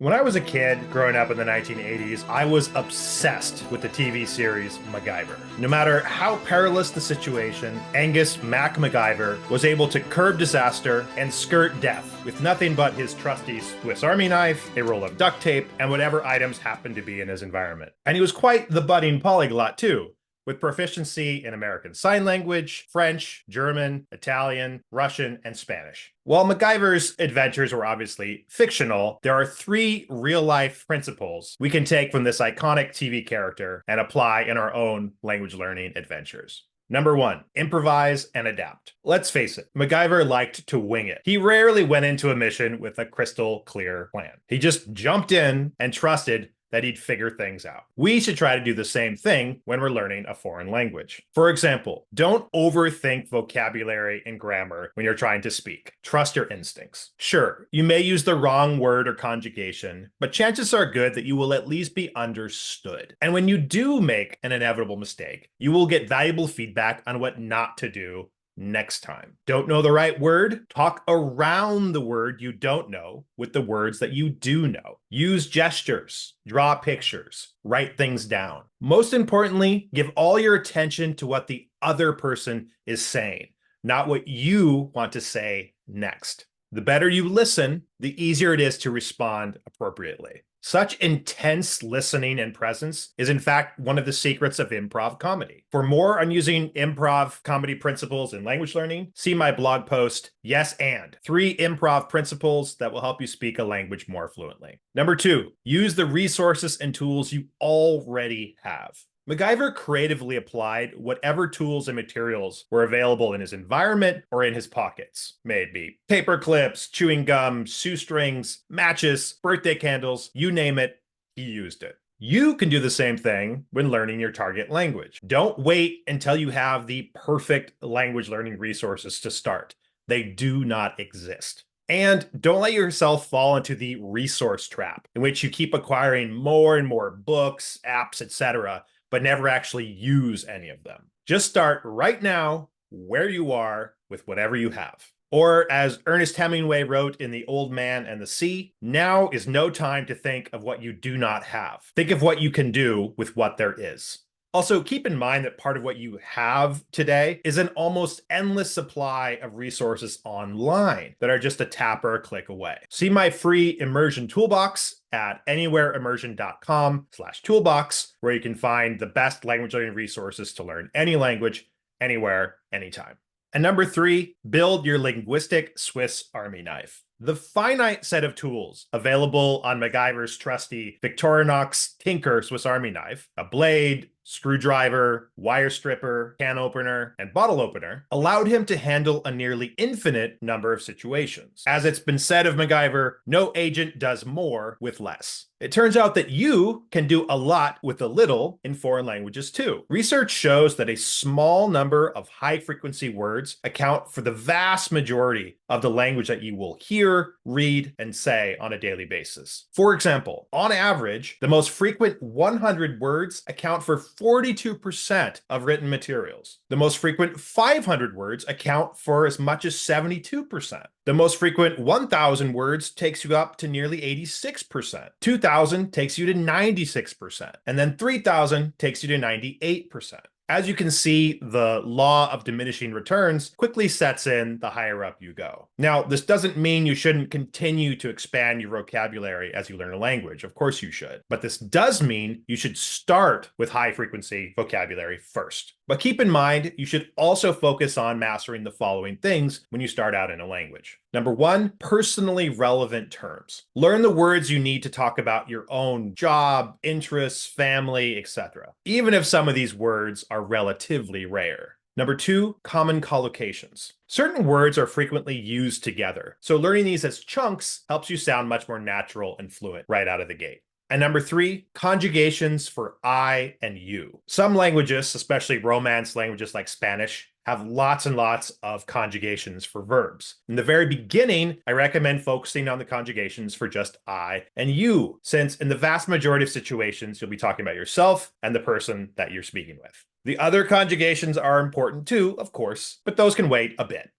When I was a kid growing up in the 1980s, I was obsessed with the TV series MacGyver. No matter how perilous the situation, Angus MacGyver was able to curb disaster and skirt death with nothing but his trusty Swiss Army knife, a roll of duct tape, and whatever items happened to be in his environment. And he was quite the budding polyglot too, with proficiency in American Sign Language, French, German, Italian, Russian, and Spanish. While MacGyver's adventures were obviously fictional, there are three real-life principles we can take from this iconic TV character and apply in our own language learning adventures. Number one, improvise and adapt. Let's face it, MacGyver liked to wing it. He rarely went into a mission with a crystal clear plan. He just jumped in and trusted that he'd figure things out. We should try to do the same thing when we're learning a foreign language. For example, don't overthink vocabulary and grammar when you're trying to speak. Trust your instincts. Sure, you may use the wrong word or conjugation, but chances are good that you will at least be understood. And when you do make an inevitable mistake, you will get valuable feedback on what not to do next time. Don't know the right word? Talk around the word you don't know with the words that you do know. Use gestures, draw pictures, write things down. Most importantly, give all your attention to what the other person is saying, not what you want to say next. The better you listen, the easier it is to respond appropriately. Such intense listening and presence is in fact one of the secrets of improv comedy. For more on using improv comedy principles in language learning, see my blog post, Yes and, 3 improv principles that will help you speak a language more fluently. Number 2, use the resources and tools you already have. MacGyver creatively applied whatever tools and materials were available in his environment or in his pockets. May it be paper clips, chewing gum, shoestrings, matches, birthday candles, you name it, he used it. You can do the same thing when learning your target language. Don't wait until you have the perfect language learning resources to start. They do not exist. And don't let yourself fall into the resource trap, in which you keep acquiring more and more books, apps, etc., but never actually use any of them. Just start right now, where you are, with whatever you have. Or as Ernest Hemingway wrote in The Old Man and the Sea, now is no time to think of what you do not have. Think of what you can do with what there is. Also, keep in mind that part of what you have today is an almost endless supply of resources online that are just a tap or a click away. See my free Immersion Toolbox at anywhereimmersion.com/toolbox, where you can find the best language learning resources to learn any language, anywhere, anytime. And number 3, build your linguistic Swiss Army knife. The finite set of tools available on MacGyver's trusty Victorinox Tinker Swiss Army knife, a blade, screwdriver, wire stripper, can opener, and bottle opener, allowed him to handle a nearly infinite number of situations. As it's been said of MacGyver, no agent does more with less. It turns out that you can do a lot with a little in foreign languages too. Research shows that a small number of high-frequency words account for the vast majority of the language that you will hear, read, and say on a daily basis. For example, on average, the most frequent 100 words account for 42% of written materials. The most frequent 500 words account for as much as 72%. The most frequent 1,000 words takes you up to nearly 86%. 2,000 takes you to 96%. And then 3,000 takes you to 98%. As you can see, the law of diminishing returns quickly sets in the higher up you go. Now, this doesn't mean you shouldn't continue to expand your vocabulary as you learn a language. Of course you should. But this does mean you should start with high frequency vocabulary first. But keep in mind, you should also focus on mastering the following things when you start out in a language. Number 1, personally relevant terms. Learn the words you need to talk about your own job, interests, family, etc., even if some of these words are relatively rare. Number 2, common collocations. Certain words are frequently used together, so learning these as chunks helps you sound much more natural and fluent right out of the gate. And number 3, conjugations for I and you. Some languages, especially Romance languages like Spanish, have lots and lots of conjugations for verbs. In the very beginning, I recommend focusing on the conjugations for just I and you, since in the vast majority of situations, you'll be talking about yourself and the person that you're speaking with. The other conjugations are important too, of course, but those can wait a bit.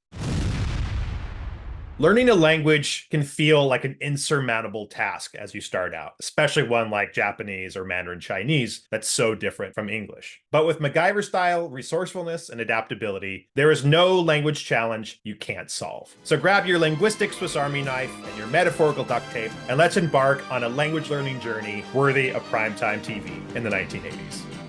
Learning a language can feel like an insurmountable task as you start out, especially one like Japanese or Mandarin Chinese that's so different from English. But with MacGyver style resourcefulness and adaptability, there is no language challenge you can't solve. So grab your linguistic Swiss Army knife and your metaphorical duct tape, and let's embark on a language learning journey worthy of primetime TV in the 1980s.